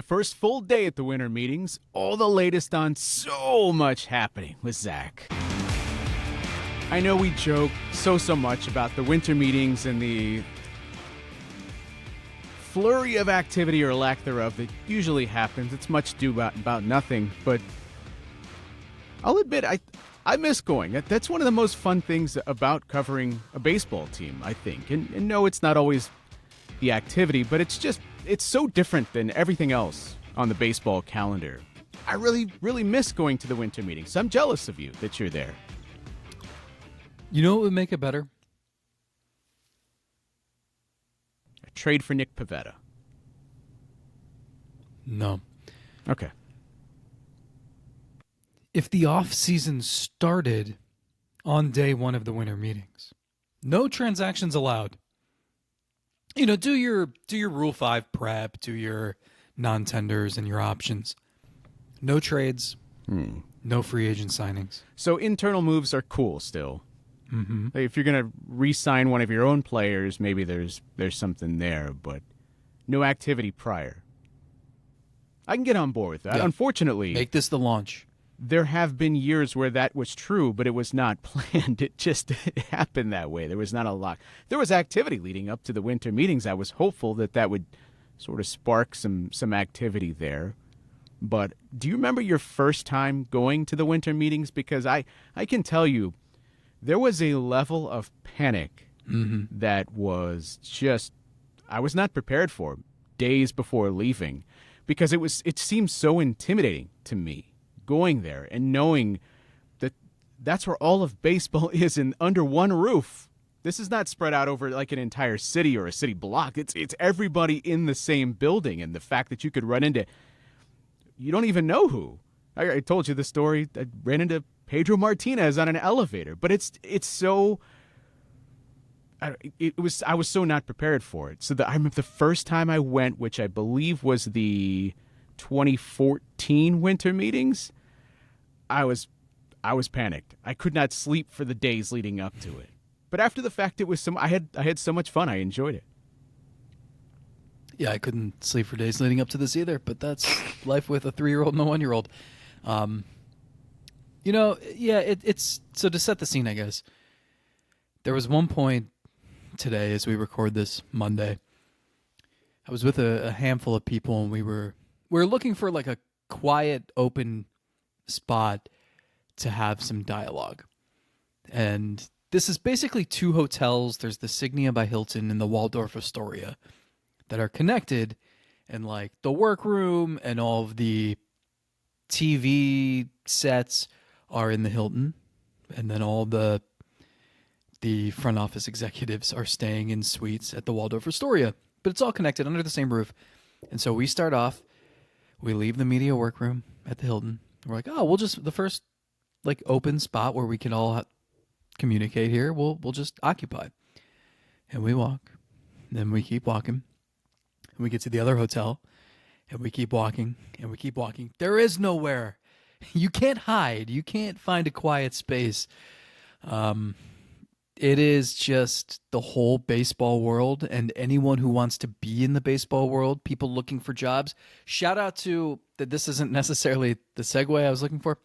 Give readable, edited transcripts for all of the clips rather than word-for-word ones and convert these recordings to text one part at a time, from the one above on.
The first full day at the winter meetings, all the latest on so much happening with Zack. I know we joke so much about the winter meetings and the flurry of activity or lack thereof that usually happens. It's much ado about nothing, but I'll admit I miss going. That's one of the most fun things about covering a baseball team, I think. And no, it's not always the activity, but it's so different than everything else on the baseball calendar. I really miss going to the winter meetings. I'm jealous of you that you're there. You know what would make it better? A trade for Nick Pivetta. No. Okay. If the off-season started on day one of the winter meetings, no transactions allowed. You know, do your Rule 5 prep, do your non-tenders and your options. No trades, no free agent signings. So internal moves are cool still. Mm-hmm. If you're going to re-sign one of your own players, maybe there's something there, but no activity prior. I can get on board with that. Yeah. Unfortunately, Make this the launch. there have been years where that was true, but it was not planned. It just happened that way. There was not a lot. There was activity leading up to the winter meetings. I was hopeful that would sort of spark some activity there. But do you remember your first time going to the winter meetings? Because I can tell you, there was a level of panic that was just, I was not prepared for days before leaving, because it seemed so intimidating to me going there and knowing that that's where all of baseball is under one roof. This is not spread out over like an entire city or a city block. It's everybody in the same building, and the fact that you could run into, you don't even know who. I told you the story. I ran into Pedro Martinez on an elevator, but it's so. I was so not prepared for it. So I remember the first time I went, which I believe was the 2014 winter meetings. I was panicked. I could not sleep for the days leading up to it. But after the fact, I had so much fun. I enjoyed it. Yeah, I couldn't sleep for days leading up to this either, but that's life with a 3-year-old and a 1-year-old. It's so to set the scene, I guess. There was one point today, as we record this Monday, I was with a handful of people, and we were looking for like a quiet, open spot to have some dialogue. And this is basically 2 hotels. There's the Signia by Hilton and the Waldorf Astoria that are connected, and like the workroom and all of the TV sets are in the Hilton, and then all the front office executives are staying in suites at the Waldorf Astoria. But it's all connected under the same roof. And so we start off, we leave the media workroom at the Hilton. We're like, we'll just, the first like open spot where we can all communicate here, we'll just occupy. And we walk, and then we keep walking, and we get to the other hotel, and we keep walking, and we keep walking. There is nowhere. You can't hide. You can't find a quiet space. It is just the whole baseball world, and anyone who wants to be in the baseball world, people looking for jobs. Shout out to, that this isn't necessarily the segue I was looking for,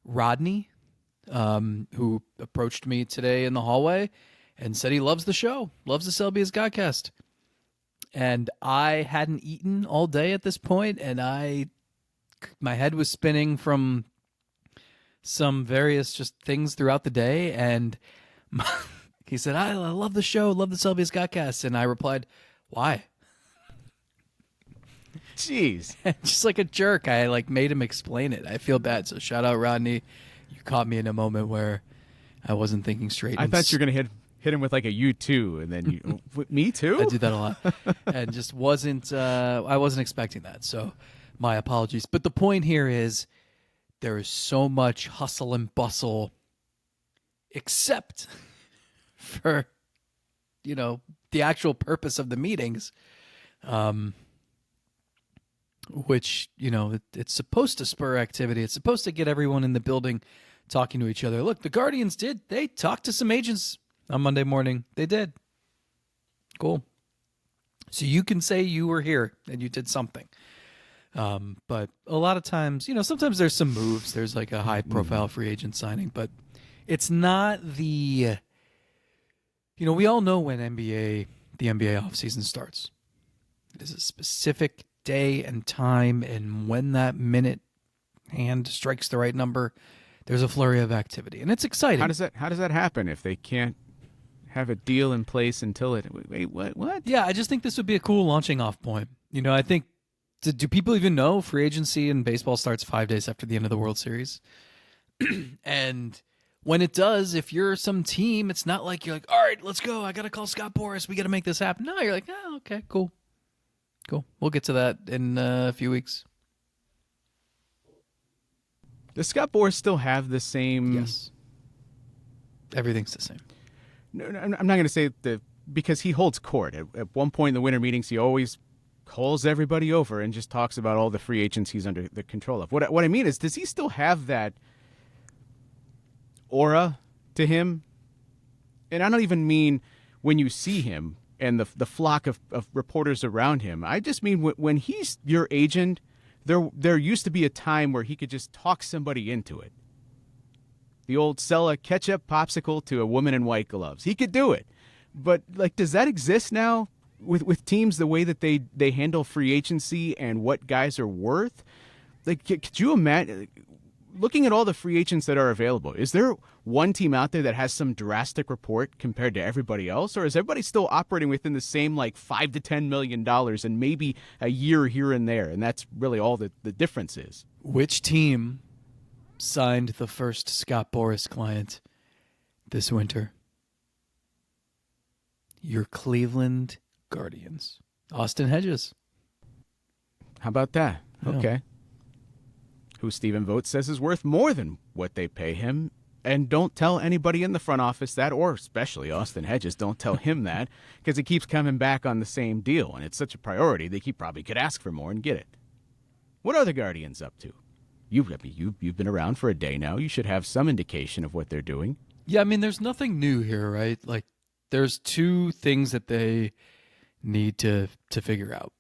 Rodney, who approached me today in the hallway and said he loves the show, loves the Selby's Godcast. And I hadn't eaten all day at this point, and my head was spinning from some various just things throughout the day, and he said, I love the show, love the Selby's Godcast. And I replied, why? Jeez. Just like a jerk, I like made him explain it. I feel bad. So shout out, Rodney. You caught me in a moment where I wasn't thinking straight. I thought you were going to hit him with like a you too, and then you, me too? I do that a lot. And just I wasn't expecting that. So my apologies. But the point here is there is so much hustle and bustle, except for, the actual purpose of the meetings, which, it's supposed to spur activity. It's supposed to get everyone in the building talking to each other. Look, the Guardians they talked to some agents on Monday morning. They did. Cool. So you can say you were here and you did something. But a lot of times, sometimes there's some moves. There's like a high-profile free agent signing, but it's not the. We all know when the NBA offseason starts. It is a specific day and time, and when that minute hand strikes the right number, there's a flurry of activity, and it's exciting. How does that happen if they can't have a deal in place until it? Wait, what? Yeah, I just think this would be a cool launching off point. I think. Do people even know free agency in baseball starts 5 days after the end of the World Series? And when it does, if you're some team, it's not like you're like, all right, let's go. I got to call Scott Boras. We got to make this happen. No, you're like, oh, okay, cool. We'll get to that in a few weeks. Does Scott Boras still have the same? Yes. Everything's the same. No, I'm not going to say because he holds court. At one point in the winter meetings, he always calls everybody over and just talks about all the free agents he's under the control of. What I mean is, does he still have that aura to him? And I don't even mean when you see him and the flock of reporters around him. I just mean when he's your agent, there used to be a time where he could just talk somebody into it. The old sell a ketchup popsicle to a woman in white gloves. He could do it. But does that exist now with teams, the way that they handle free agency and what guys are worth? Could you imagine looking at all the free agents that are available? Is there one team out there that has some drastic report compared to everybody else, or is everybody still operating within the same $5 to $10 million and maybe a year here and there, and that's really all the difference is? Which team signed the first Scott Boras client this winter? Your Cleveland Guardians. Austin Hedges. How about that? Yeah. Okay. Who Stephen Vogt says is worth more than what they pay him. And don't tell anybody in the front office that, or especially Austin Hedges. Don't tell him that, because he keeps coming back on the same deal, and it's such a priority that he probably could ask for more and get it. What are the Guardians up to? You've been around for a day now. You should have some indication of what they're doing. Yeah, there's nothing new here, right? There's two things that they need to figure out.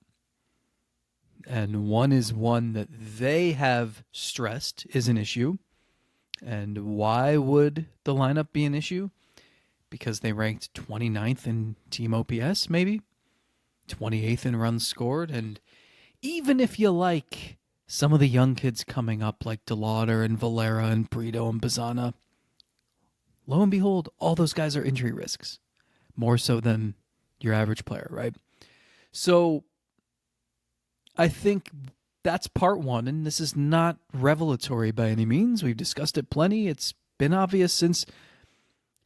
And one is one that they have stressed is an issue. And why would the lineup be an issue? Because they ranked 29th in team OPS, maybe 28th in runs scored. And even if you like some of the young kids coming up like DeLauder and Valera and Brito and Bazana, lo and behold, all those guys are injury risks, more so than your average player, right? So I think that's part one, and this is not revelatory by any means. We've discussed it plenty. It's been obvious since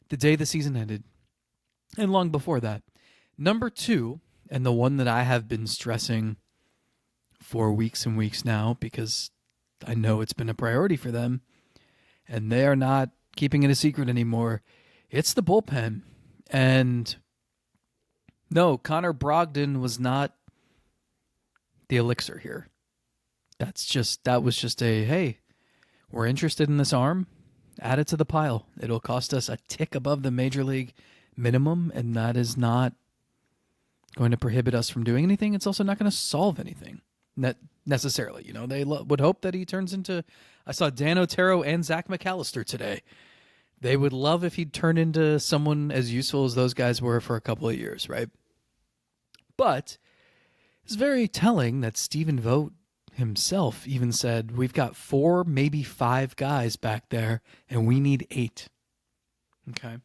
the day the season ended, and long before that. Number two, and the one that I have been stressing for weeks and weeks now, because I know it's been a priority for them, and they are not keeping it a secret anymore, it's the bullpen. And no, Connor Brogdon was not the elixir here. That was just a, hey, we're interested in this arm, add it to the pile. It'll cost us a tick above the major league minimum, and that is not going to prohibit us from doing anything. It's also not going to solve anything necessarily. They would hope that he turns into, I saw Dan Otero and Zach McAllister today. They would love if he'd turn into someone as useful as those guys were for a couple of years, right? But it's very telling that Stephen Vogt himself even said, we've got 4, maybe 5 guys back there, and we need 8. Okay.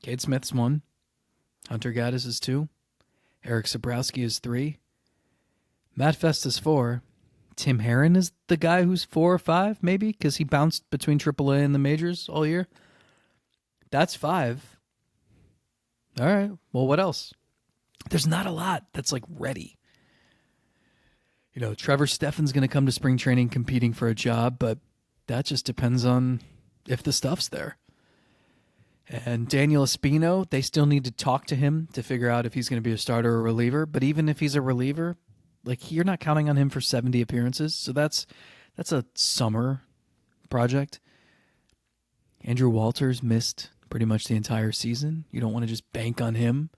Cade Smith's 1. Hunter Gaddis is 2. Eric Sabrowski is 3. Matt Fest is 4. Tim Herron is the guy who's 4 or 5, maybe, because he bounced between AAA and the majors all year. That's 5. All right. Well, what else? There's not a lot that's ready. Trevor Steffen's going to come to spring training competing for a job, but that just depends on if the stuff's there. And Daniel Espino, they still need to talk to him to figure out if he's going to be a starter or a reliever. But even if he's a reliever, you're not counting on him for 70 appearances. So that's a summer project. Andrew Walters missed pretty much the entire season. You don't want to just bank on him.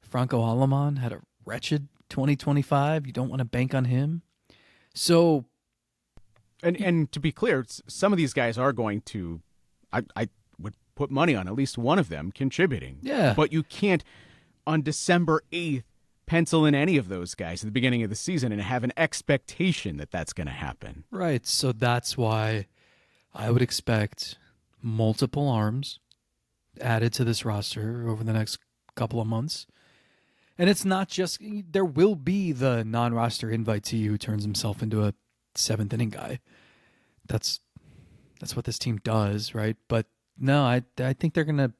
Franco Alaman had a wretched 2025. You don't want to bank on him. So, And to be clear, some of these guys are going to, I would put money on at least one of them contributing. yeah. But you can't, on December 8th, pencil in any of those guys at the beginning of the season and have an expectation that that's going to happen. Right. So that's why I would expect multiple arms added to this roster over the next couple of months. And it's not just, there will be the non-roster invitee who turns himself into a seventh inning guy. That's what this team does, right? But no, I think they're going to,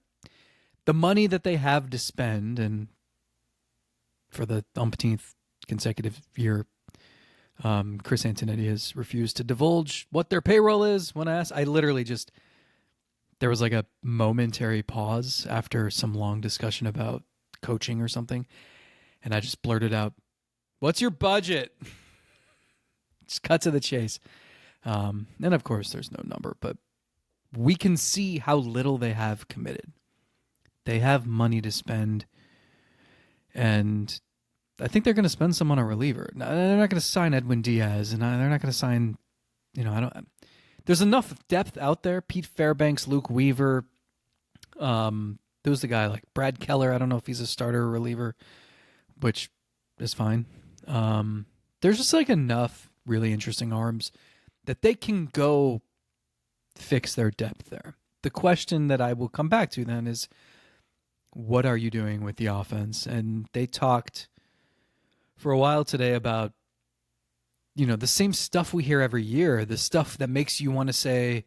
the money that they have to spend, and for the umpteenth consecutive year, Chris Antonetti has refused to divulge what their payroll is. When I asked, I literally just, there was like a momentary pause after some long discussion about coaching or something, and I just blurted out, "What's your budget?" Just cut to the chase. And of course, there's no number, but we can see how little they have committed. They have money to spend, and I think they're going to spend some on a reliever. Now, they're not going to sign Edwin Diaz, and they're not going to sign, I don't. There's enough depth out there. Pete Fairbanks, Luke Weaver. Who's the guy like Brad Keller? I don't know if he's a starter or reliever, which is fine. There's just like enough really interesting arms that they can go fix their depth there. The question that I will come back to then is, what are you doing with the offense? And they talked for a while today about, the same stuff we hear every year, the stuff that makes you want to say,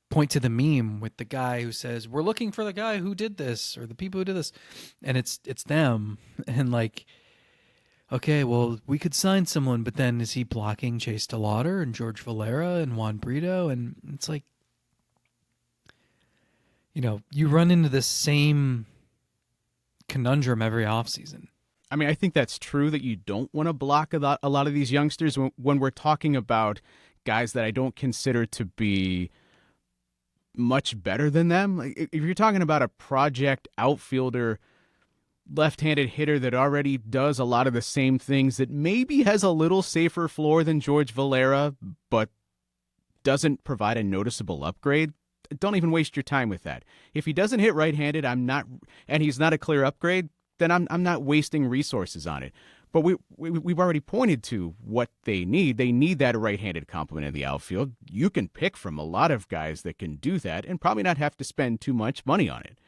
point to the meme with the guy who says, we're looking for the guy who did this, or the people who did this. And it's them. And like, okay, well, we could sign someone, but then is he blocking Chase DeLauder and George Valera and Juan Brito? And it's like, you run into the same conundrum every offseason. I mean, I think that's true that you don't want to block a lot of these youngsters when we're talking about guys that I don't consider to be much better than them. Like, if you're talking about a project outfielder, left-handed hitter that already does a lot of the same things, that maybe has a little safer floor than George Valera, but doesn't provide a noticeable upgrade, don't even waste your time with that. If he doesn't hit right-handed, and he's not a clear upgrade, then I'm not wasting resources on it. But we've already pointed to what they need. They need that right-handed complement in the outfield. You can pick from a lot of guys that can do that and probably not have to spend too much money on it.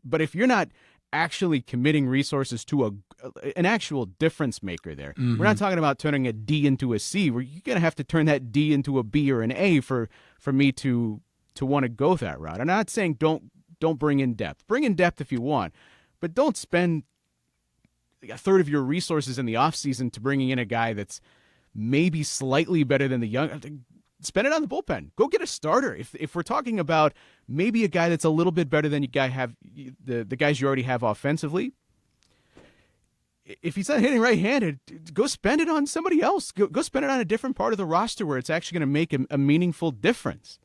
But if you're not actually committing resources to an actual difference maker there, we're not talking about turning a D into a C. You're going to have to turn that D into a B or an A for me to want to go that route. I'm not saying don't bring in depth. Bring in depth if you want, but don't spend a third of your resources in the offseason to bringing in a guy that's maybe slightly better than the young. Spend it on the bullpen. Go get a starter. If we're talking about maybe a guy that's a little bit better than the guys you already have offensively, if he's not hitting right-handed, go spend it on somebody else. Go spend it on a different part of the roster where it's actually going to make a meaningful difference.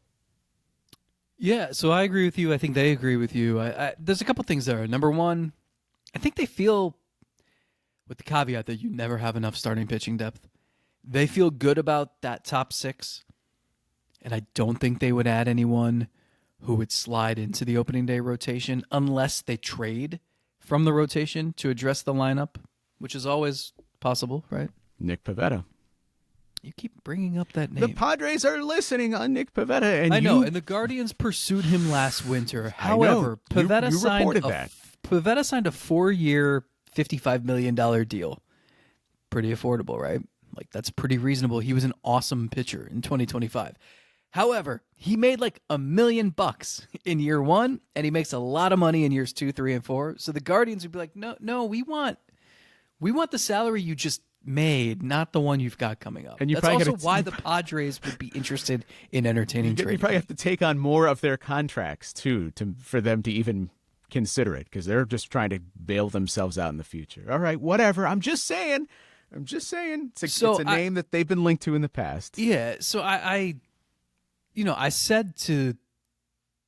Yeah, so I agree with you. I think they agree with you. There's a couple things there. Number one, I think they feel, with the caveat that you never have enough starting pitching depth, they feel good about that top six. And I don't think they would add anyone who would slide into the opening day rotation unless they trade from the rotation to address the lineup, which is always possible, right? Nick Pivetta. You keep bringing up that name. The Padres are listening on Nick Pivetta. And I know, and the Guardians pursued him last winter. However, Pivetta signed a 4-year, $55 million deal. Pretty affordable, right? Like, that's pretty reasonable. He was an awesome pitcher in 2025. However, he made like $1 million in year one, and he makes a lot of money in years 2, 3, and 4. So the Guardians would be like, no, we want the salary you just made, not the one you've got coming up. And that's also why the Padres would be interested in entertaining trading. You probably have to take on more of their contracts too, for them to even consider it, because they're just trying to bail themselves out in the future. All right, whatever. I'm just saying. It's a name that they've been linked to in the past. Yeah. So I said to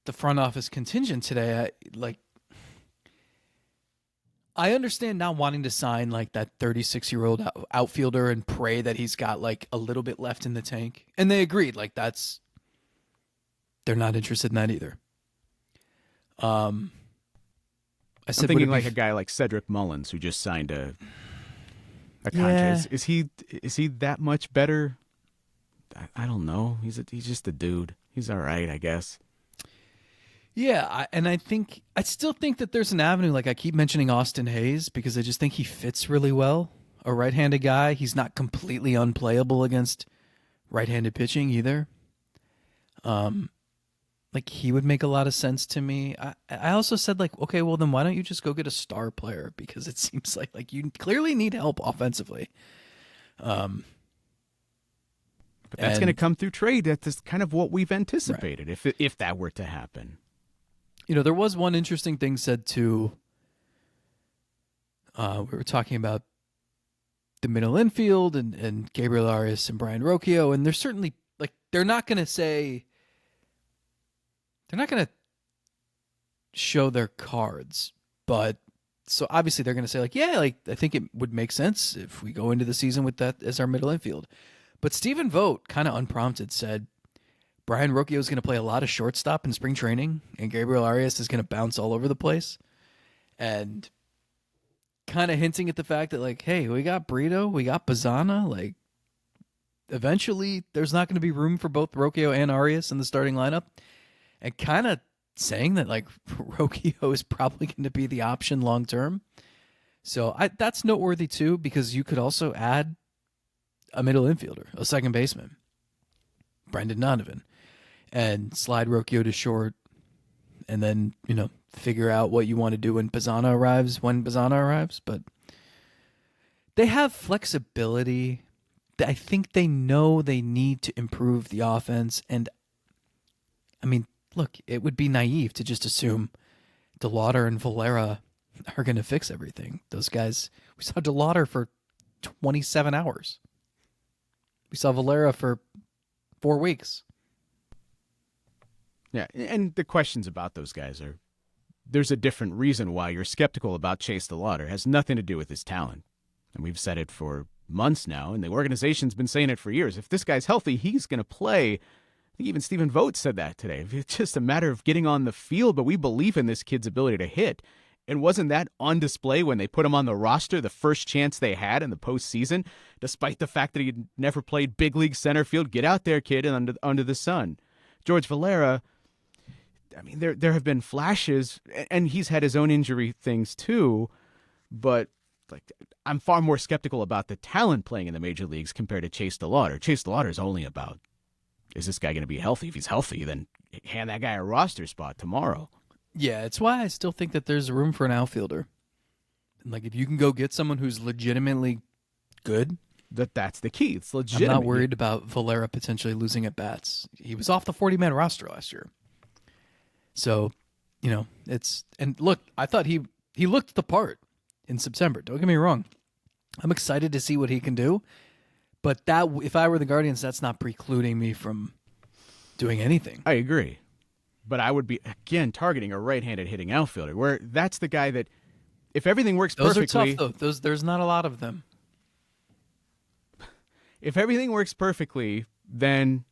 the front office contingent today, I understand not wanting to sign like that 36-year-old outfielder and pray that he's got like a little bit left in the tank. And they agreed, like they're not interested in that either. I said, I'm thinking like a guy like Cedric Mullins who just signed a contract. Yeah. Is he that much better? I don't know. He's just a dude. He's all right, I guess. Yeah, I still think that there's an avenue. Like I keep mentioning Austin Hayes because I just think he fits really well. A right-handed guy. He's not completely unplayable against right-handed pitching either. Like he would make a lot of sense to me. I also said like, okay, well then why don't you just go get a star player because it seems like you clearly need help offensively. But that's going to come through trade. That's kind of what we've anticipated if that were to happen. You know, there was one interesting thing said too. We were talking about the middle infield and Gabriel Arias and Brian Rocchio, and they're certainly like they're not going to show their cards, but so obviously they're going to say like, yeah, like I think it would make sense if we go into the season with that as our middle infield. But Stephen Vogt, kind of unprompted, said Brian Rocchio is going to play a lot of shortstop in spring training, and Gabriel Arias is going to bounce all over the place, and kind of hinting at the fact that like, hey, we got Brito, we got Bazzana, like eventually there's not going to be room for both Rocchio and Arias in the starting lineup, and kind of saying that like Rocchio is probably going to be the option long term. So that's noteworthy too, because you could also add a middle infielder, a second baseman, Brendan Donovan, and slide Rocchio to short, and then figure out what you want to do when Bazzana arrives. But they have flexibility. I think they know they need to improve the offense, and I mean, look, it would be naive to just assume DeLauder and Valera are going to fix everything. Those guys, we saw DeLauder for 27 hours. We saw Valera for 4 weeks. Yeah, and the questions about those guys are, there's a different reason why you're skeptical about Chase DeLauder. It has nothing to do with his talent. And we've said it for months now, and the organization's been saying it for years. If this guy's healthy, he's going to play. I think even Stephen Vogt said that today. It's just a matter of getting on the field, but we believe in this kid's ability to hit. And wasn't that on display when they put him on the roster the first chance they had in the postseason, despite the fact that he had never played big league center field? Get out there, kid, and under the sun. George Valera, I mean, there have been flashes, and he's had his own injury things too, but like I'm far more skeptical about the talent playing in the major leagues compared to Chase DeLauder. Chase DeLauder is only about, is this guy going to be healthy? If he's healthy, then hand that guy a roster spot tomorrow. Yeah, it's why I still think that there's room for an outfielder. And like if you can go get someone who's legitimately good, that's the key. It's legitimate. I'm not worried about Valera potentially losing at bats. He was off the 40-man roster last year. So, and look, I thought he looked the part in September. Don't get me wrong. I'm excited to see what he can do. But that, if I were the Guardians, that's not precluding me from doing anything. I agree. But I would be, again, targeting a right-handed hitting outfielder, where that's the guy that, if everything works perfectly... Those are tough, though. There's not a lot of them. If everything works perfectly, then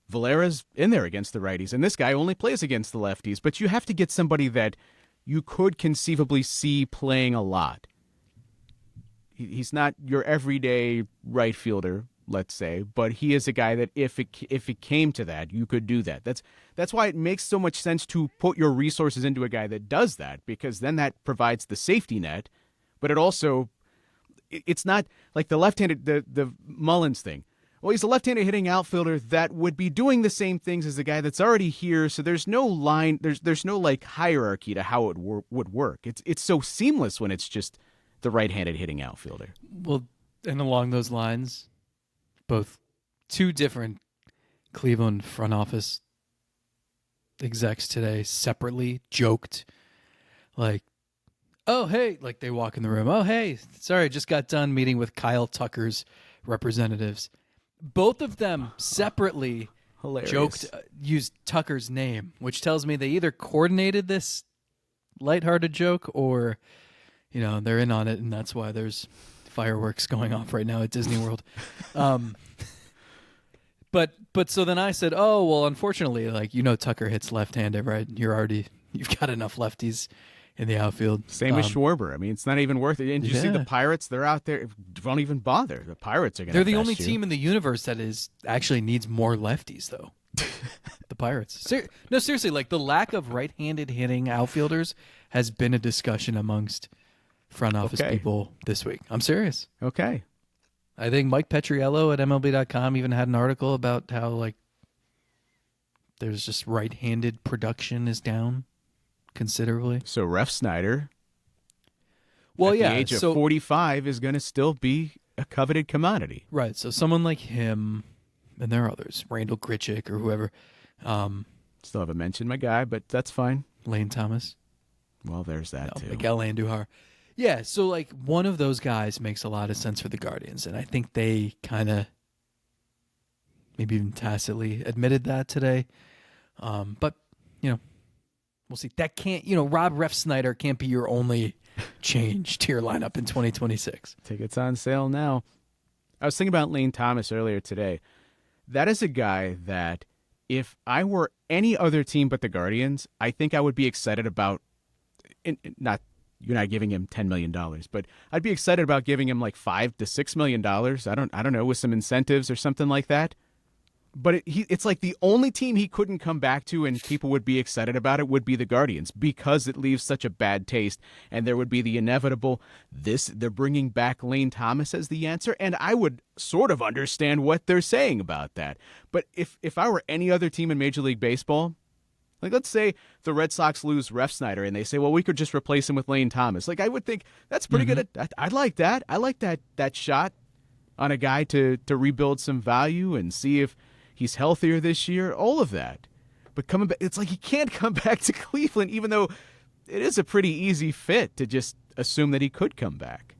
Valera's in there against the righties, and this guy only plays against the lefties. But you have to get somebody that you could conceivably see playing a lot. He's not your everyday right fielder, let's say, but he is a guy that if it came to that, you could do that. That's why it makes so much sense to put your resources into a guy that does that, because then that provides the safety net, but it also, it's not like the left-handed, the Mullins thing. Well, he's a left-handed hitting outfielder that would be doing the same things as the guy that's already here, so there's no line, there's no like hierarchy to how it would work. It's so seamless when it's just the right-handed hitting outfielder. Well, and along those lines, both two different Cleveland front office execs today separately joked like, oh, hey, like they walk in the room. Oh, hey, sorry, just got done meeting with Kyle Tucker's representatives. Both of them separately joked, used Tucker's name, which tells me they either coordinated this lighthearted joke or they're in on it, and that's why there's fireworks going off right now at Disney World. But so then I said, oh well, unfortunately, like Tucker hits left-handed, right? You've got enough lefties in the outfield. Same as Schwarber. I mean, it's not even worth it. And you see the Pirates? They're out there. Don't even bother. The Pirates are going to. They're the only team in the universe that actually needs more lefties, though. The Pirates. No, seriously, like the lack of right-handed hitting outfielders has been a discussion amongst front office people this week. I'm serious. Okay. I think Mike Petriello at MLB.com even had an article about how like there's just right-handed production is down considerably. So Ref Snyder, well, at the age of 45, is going to still be a coveted commodity. Right. So someone like him, and there are others, Randall Grichuk or whoever. Still haven't mentioned my guy, but that's fine. Lane Thomas. Well, there's that too. Miguel Andujar. Yeah, so like one of those guys makes a lot of sense for the Guardians, and I think they kind of maybe even tacitly admitted that today. But we'll see. That can't, Rob Ref Snyder can't be your only change to your lineup in 2026. Tickets on sale now. I was thinking about Lane Thomas earlier today. That is a guy that if I were any other team but the Guardians, I think I would be excited about. You're not giving him $10 million, but I'd be excited about giving him like $5 to $6 million. I don't know, with some incentives or something like that. But it's like the only team he couldn't come back to and people would be excited about it would be the Guardians, because it leaves such a bad taste. And there would be the inevitable, they're bringing back Lane Thomas as the answer. And I would sort of understand what they're saying about that. But if I were any other team in Major League Baseball, like let's say the Red Sox lose Ref Snyder and they say, well, we could just replace him with Lane Thomas. Like I would think that's pretty good. I'd like that. I like that shot on a guy to rebuild some value and see if he's healthier this year, all of that. But coming back, it's like he can't come back to Cleveland, even though it is a pretty easy fit to just assume that he could come back.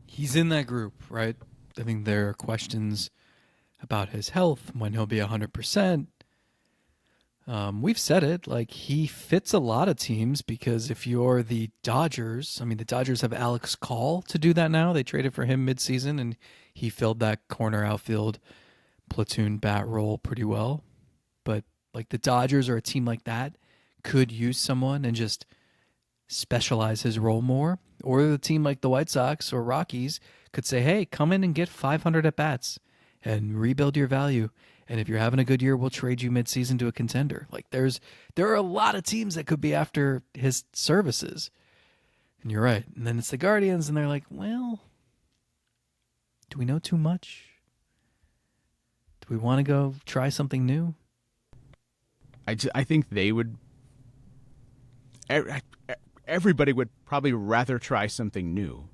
He's in that group, right? I think there are questions about his health, when he'll be 100%. We've said it, like he fits a lot of teams, because if you're the Dodgers, I mean, the Dodgers have Alex Call to do that now. They traded for him midseason, and he filled that corner outfield platoon bat role pretty well. But like the Dodgers or a team like that could use someone and just specialize his role more. Or the team like the White Sox or Rockies could say, hey, come in and get 500 at bats and rebuild your value. And if you're having a good year, we'll trade you midseason to a contender. Like there are a lot of teams that could be after his services. And you're right. And then it's the Guardians, and they're like, well, do we know too much? Do we want to go try something new? I think they would. Everybody would probably rather try something new.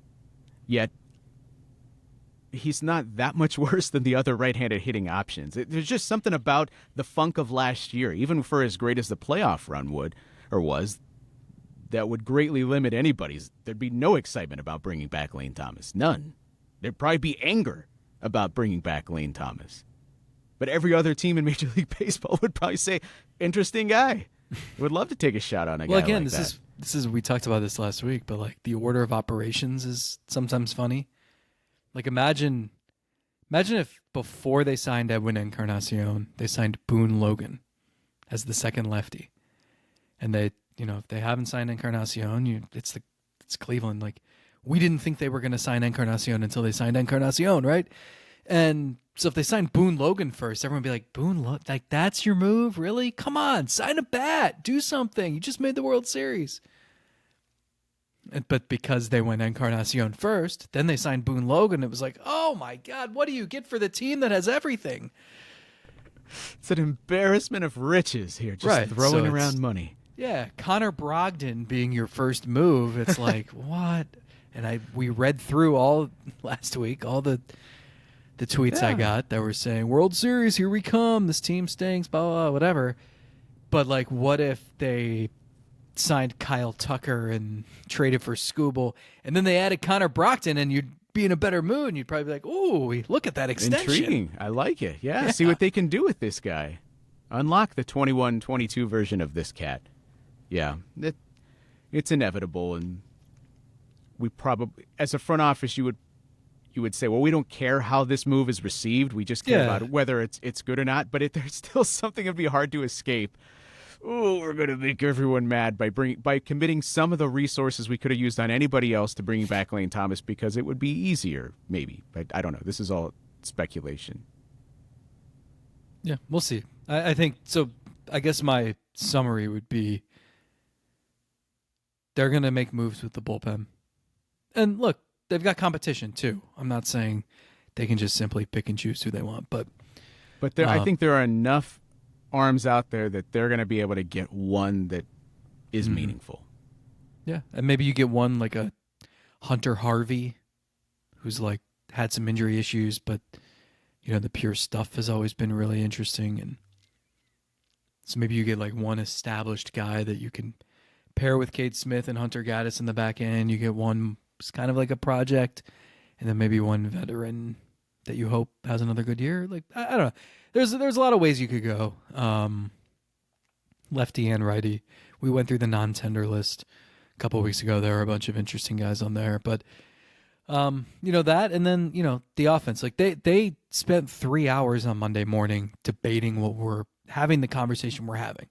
Yet he's not that much worse than the other right-handed hitting options. There's just something about the funk of last year, even for as great as the playoff run was, that would greatly limit anybody's. There'd be no excitement about bringing back Lane Thomas. None. There'd probably be anger about bringing back Lane Thomas. But every other team in Major League Baseball would probably say, interesting guy. Would love to take a shot on a guy like that. Well, again, this is we talked about this last week, but like the order of operations is sometimes funny. Like imagine if before they signed Edwin Encarnacion, they signed Boone Logan as the second lefty. And they, if they haven't signed Encarnacion, it's Cleveland. Like we didn't think they were going to sign Encarnacion until they signed Encarnacion, right? And so if they signed Boone Logan first, everyone would be like, Boone, like that's your move? Really? Come on, sign a bat, do something. You just made the World Series. But because they went Encarnacion first, then they signed Boone Logan. It was like, oh my God, what do you get for the team that has everything? It's an embarrassment of riches here, just throwing around money. Yeah, Connor Brogdon being your first move. It's like, what? And we read through all last week, all the tweets I got that were saying, World Series, here we come. This team stinks, blah, blah, blah, whatever. But like, what if they signed Kyle Tucker and traded for Skubal, and then they added Connor Brogdon, and you'd be in a better mood, and you'd probably be like, ooh, look at that extension. Intriguing. I like it. Yeah, see what they can do with this guy. Unlock the 21-22 version of this cat. Yeah, it's inevitable, and we probably, as a front office, you would say, well, we don't care how this move is received. We just care about whether it's good or not. But there's still something that'd be hard to escape. Oh, we're going to make everyone mad by committing some of the resources we could have used on anybody else to bringing back Lane Thomas because it would be easier, maybe. But I don't know. This is all speculation. Yeah, we'll see. I think so. I guess my summary would be they're going to make moves with the bullpen. And look, they've got competition too. I'm not saying they can just simply pick and choose who they want, but I think there are enough arms out there that they're going to be able to get one that is meaningful. Yeah, and maybe you get one like a Hunter Harvey, who's like had some injury issues, but the pure stuff has always been really interesting, and so maybe you get like one established guy that you can pair with Cade Smith and Hunter Gaddis in the back end. You get one who's kind of like a project, and then maybe one veteran that you hope has another good year. Like I don't know. There's a lot of ways you could go. Lefty and righty. We went through the non-tender list a couple of weeks ago. There were a bunch of interesting guys on there, but that, and then the offense. Like they spent 3 hours on Monday morning debating what we're having, the conversation we're having.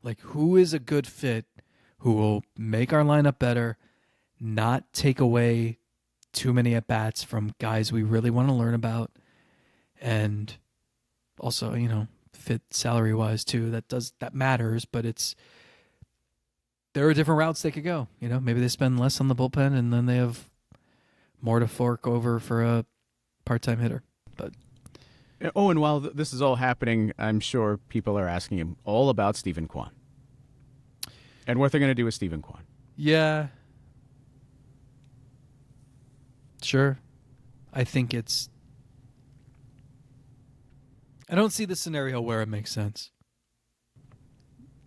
Like, who is a good fit, who will make our lineup better, not take away too many at bats from guys we really want to learn about, and also fit salary wise too. That matters, but there are different routes they could go. Maybe they spend less on the bullpen and then they have more to fork over for a part-time hitter. But and while this is all happening, I'm sure people are asking him all about Stephen Kwan and what they're going to do with Stephen Kwan. Yeah, sure. I think I don't see the scenario where it makes sense.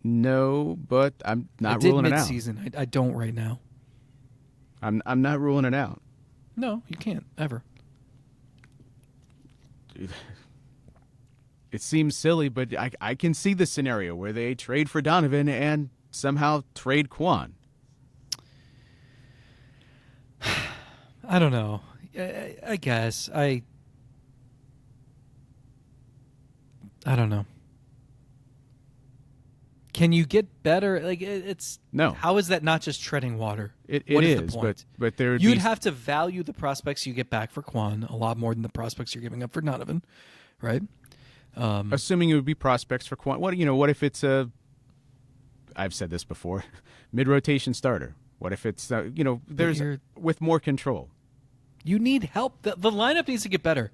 No, but I'm not ruling it out. Mid-season. I don't right now. I'm not ruling it out. No, you can't ever. It seems silly, but I can see the scenario where they trade for Donovan and somehow trade Kwan. I don't know. I guess I don't know. Can you get better? Like it's no. How is that not just treading water? It is, the point? but there you'd have to value the prospects you get back for Kwan a lot more than the prospects you're giving up for Donovan, right? Assuming it would be prospects for Kwan. What if it's I've said this before, mid-rotation starter. What if it's there's with more control? You need help. The lineup needs to get better,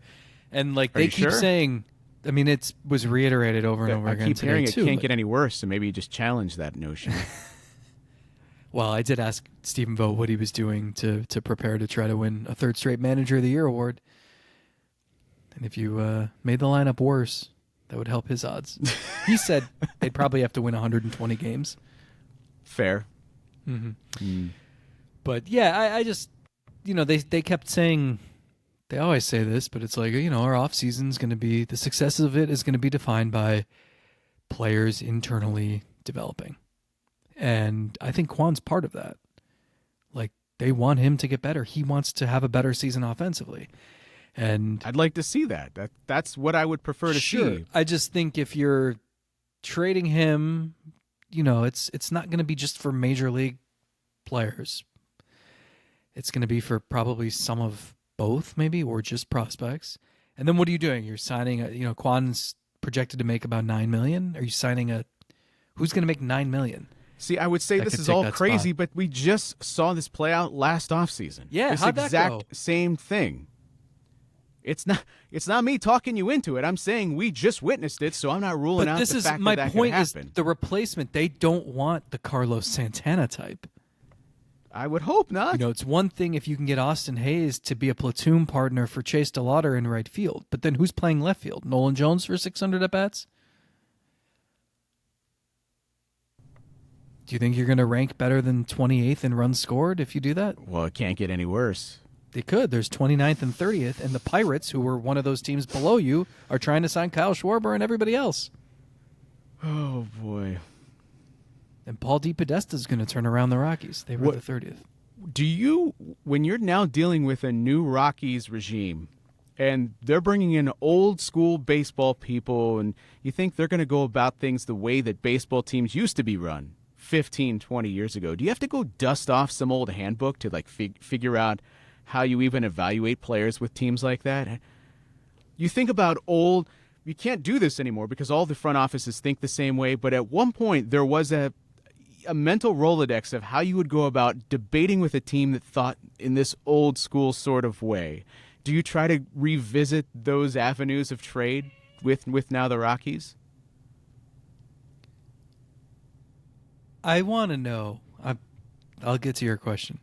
and like they keep sure? saying. I mean, it was reiterated over and over again. I keep hearing too, it can't get any worse, so maybe you just challenge that notion. Well, I did ask Stephen Vogt what he was doing to prepare to try to win a third straight Manager of the Year award. And if you made the lineup worse, that would help his odds. He said they'd probably have to win 120 games. Fair. Mm-hmm. Mm. But yeah, I just, they kept saying, they always say this, but it's like, our off season is going to be, the success of it is going to be defined by players internally developing. And I think Kwan's part of that. Like, they want him to get better. He wants to have a better season offensively. And I'd like to see that. That's what I would prefer to see. I just think if you're trading him, it's not going to be just for major league players. It's going to be for probably some of both, maybe, or just prospects. And then what are you doing? You're signing Kwan's projected to make about $9 million. Are you signing who's going to make $9 million? See, I would say this is all crazy, but we just saw this play out last offseason. Yeah, this how'd that go? Exact same thing. It's not me talking you into it. I'm saying we just witnessed it, so I'm not ruling out the fact that that could happen. This is my point. Is the replacement. They don't want the Carlos Santana type. I would hope not. It's one thing if you can get Austin Hayes to be a platoon partner for Chase DeLauder in right field, but then who's playing left field? Nolan Jones for 600 at-bats? Do you think you're going to rank better than 28th in runs scored if you do that? Well, it can't get any worse. They could. There's 29th and 30th, and the Pirates, who were one of those teams below you, are trying to sign Kyle Schwarber and everybody else. Oh, boy. And Paul DePodesta is going to turn around the Rockies. They were the 30th. Do you, when you're now dealing with a new Rockies regime and they're bringing in old school baseball people and you think they're going to go about things the way that baseball teams used to be run 15, 20 years ago, do you have to go dust off some old handbook to like figure out how you even evaluate players with teams like that? You think about you can't do this anymore because all the front offices think the same way, but at one point there was a mental Rolodex of how you would go about debating with a team that thought in this old school sort of way. Do you try to revisit those avenues of trade with now the Rockies? I want to know. I'll get to your question.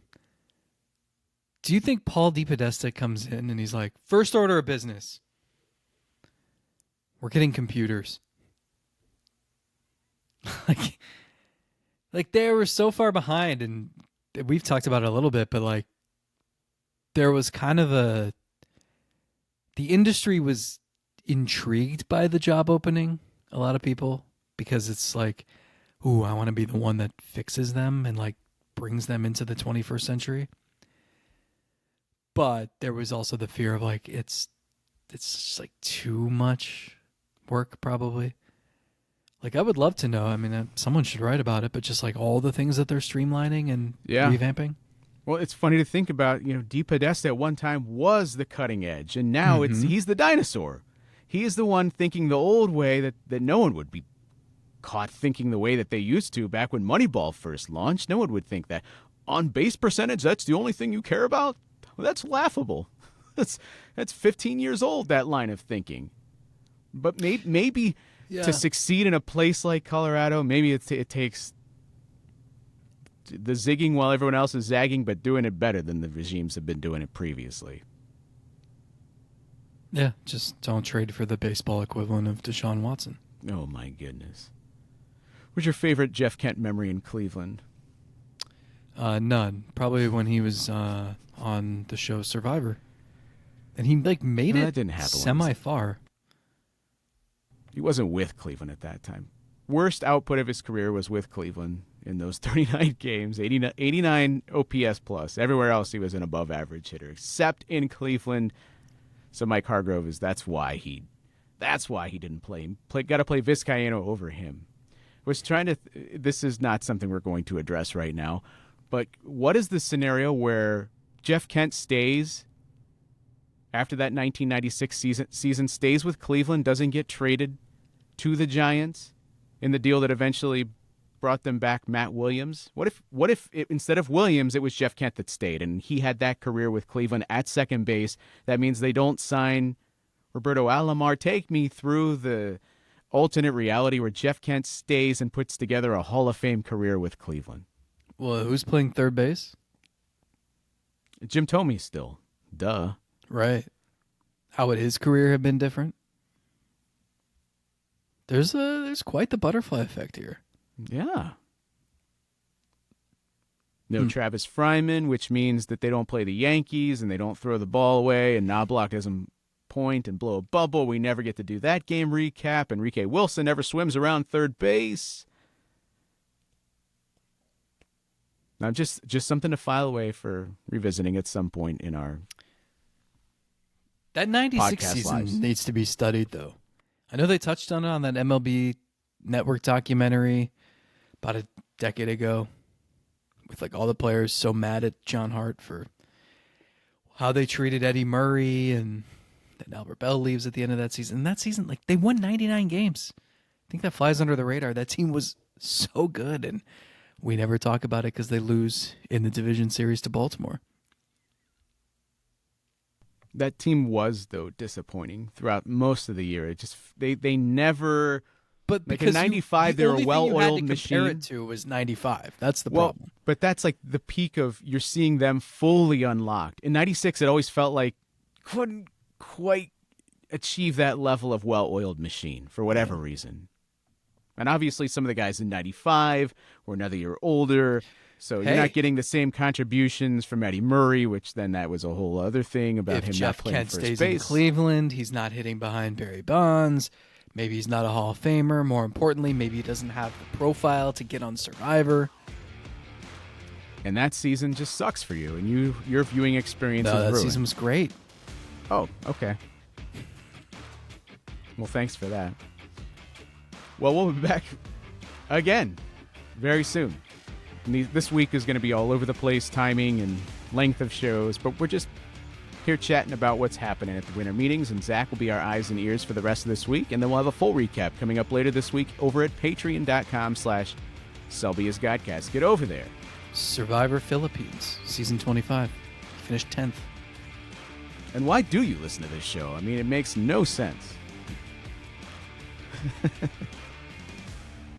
Do you think Paul DePodesta comes in and he's like, first order of business, we're getting computers? Like they were so far behind, and we've talked about it a little bit, but like there was kind of the industry was intrigued by the job opening, a lot of people, because it's like, ooh, I want to be the one that fixes them and like brings them into the 21st century. But there was also the fear of like it's just like too much work probably. Like I would love to know. I mean, someone should write about it, but just like all the things that they're streamlining and revamping. Well, it's funny to think about. DePodesta at one time was the cutting edge, and now he's the dinosaur. He is the one thinking the old way that no one would be caught thinking the way that they used to back when Moneyball first launched. No one would think that on base percentage, that's the only thing you care about. Well, that's laughable. That's 15 years old, that line of thinking. But maybe to succeed in a place like Colorado, maybe it takes the zigging while everyone else is zagging, but doing it better than the regimes have been doing it previously. Yeah, just don't trade for the baseball equivalent of Deshaun Watson. Oh, my goodness. What's your favorite Jeff Kent memory in Cleveland? None. Probably when he was on the show Survivor. And he like made it semi-far. He wasn't with Cleveland at that time. Worst output of his career was with Cleveland in those 39 games, 89 OPS plus. Everywhere else he was an above-average hitter, except in Cleveland. So Mike Hargrove that's why he didn't play. Got to play Vizcaino over him. Was trying to. This is not something we're going to address right now, but what is the scenario where Jeff Kent stays after that 1996 season stays with Cleveland, doesn't get traded to the Giants in the deal that eventually brought them back Matt Williams? What if instead of Williams, it was Jeff Kent that stayed and he had that career with Cleveland at second base? That means they don't sign Roberto Alomar. Take me through the alternate reality where Jeff Kent stays and puts together a Hall of Fame career with Cleveland. Well, who's playing third base? Jim Thome still. Duh. Right. How would his career have been different? There's quite the butterfly effect here. Yeah. No Travis Fryman, which means that they don't play the Yankees and they don't throw the ball away and Knobloch doesn't point and blow a bubble. We never get to do that game recap. Enrique Wilson never swims around third base. Now, just something to file away for revisiting at some point in our that 96 season lives. Needs to be studied, though. I know they touched on it on that MLB Network documentary about a decade ago with like all the players so mad at John Hart for how they treated Eddie Murray, and then Albert Bell leaves at the end of that season. And that season, like they won 99 games. I think that flies under the radar. That team was so good, and we never talk about it because they lose in the division series to Baltimore. That team was, though, disappointing throughout most of the year. It just they never. But like in '95, they were a well-oiled machine. Compare it to was '95. That's the problem. But that's like the peak of you're seeing them fully unlocked. In '96, it always felt like couldn't quite achieve that level of well-oiled machine for whatever reason. And obviously, some of the guys in '95 were another year older. So you're not getting the same contributions from Eddie Murray, which then that was a whole other thing about him not playing first base. If Jeff Kent stays in Cleveland, he's not hitting behind Barry Bonds. Maybe he's not a Hall of Famer. More importantly, maybe he doesn't have the profile to get on Survivor. and that season just sucks for you, and your viewing experience No, is that ruined. season was great. Oh, okay. Well, thanks for that. Well, we'll be back again very soon. And this week is going to be all over the place, timing and length of shows, but we're just here chatting about what's happening at the winter meetings, and Zach will be our eyes and ears for the rest of this week, and then we'll have a full recap coming up later this week over at patreon.com/SelbyIsGodcast. Get over there. Survivor Philippines, season 25. Finished 10th. And why do you listen to this show? I mean, it makes no sense.